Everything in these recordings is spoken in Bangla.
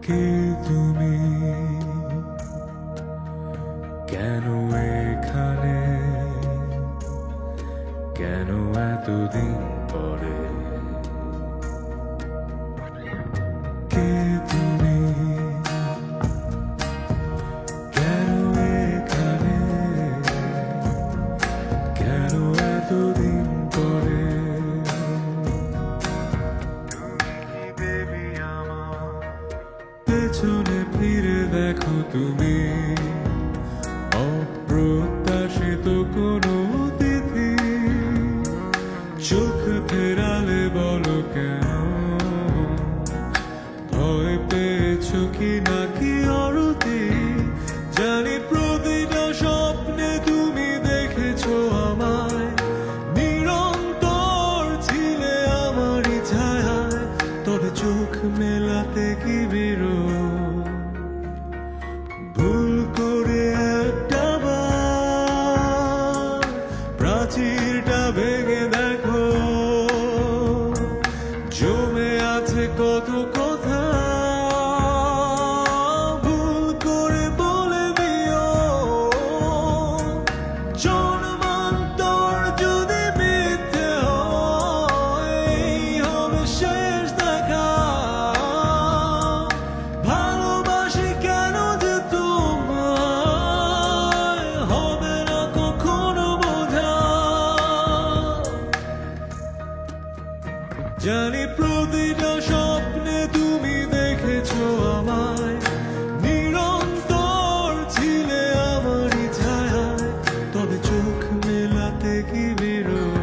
কে তুমি কেন এখানে কেন এতদিন পরে কে তুমি কেন এখানে কেন এতদিন পরে পেছনে ফিরে দেখো তুমি অপ্রত্যাশিত কোনো অতিথি চোখ ফেরালে বলো কেন ভয় পেয়েছো কি নাকি অরতি জানি প্রতিটা স্বপ্নে তুমি দেখেছো আমায় নিরন্তর ছিলে আমারই ছায়ায় তবে চোখ মেলাতে কি বিরোধ ভুল করে একটা বার প্রাচীরটা ভেঙে দেখো জমে আছে কত কথা ভুল করে বলে দিও জন্মান্তর যদি মিথ্যে হয় এই হবে শেষ দেখা ভালোবাসি কেন যে তোমায় হবে না কখনো বোঝা জানি প্রতিটা স্বপ্নে তুমি দেখেছো আমায় নিরন্তর ছিলে আমারই ছায়ায় তবে চোখ মেলাতে কি বিরোধ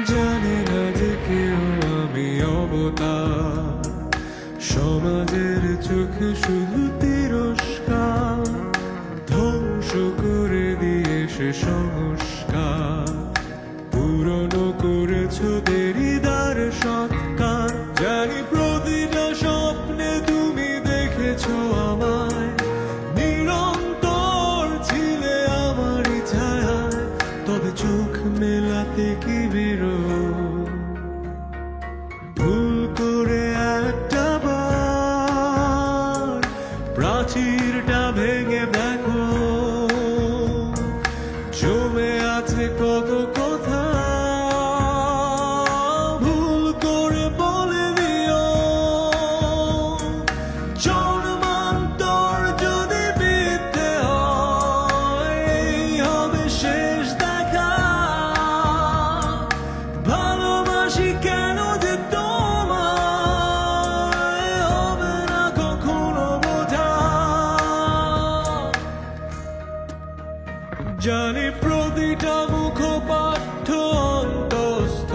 জানে না যে কেউ আমি অবতার সমাজের চোখে শুধু তিরস্কার ধ্বংস করে দিয়ে সে সংস্কার পুরনো করেছো দেরিদার সৎকার জানি প্রতিটা স্বপ্নে তুমি দেখেছো আমায় নিরন্তর ছিলে আমারই ছায়ায় তবে চোখ মেলাতে কি বিরোধ ভুল করে একটা বার প্রাচীরটা ভেঙে দেখো জমে আছে কত কথা ভুল করে বলে দিও জন্মান্তর যদি মিথ্যে হয় এই হবে শেষ দেখা ভালোবাসি কেন যে তোমায় হবে না কখনো বোঝা জানি প্রতিটা মুখপাঠ্য অন্তস্থ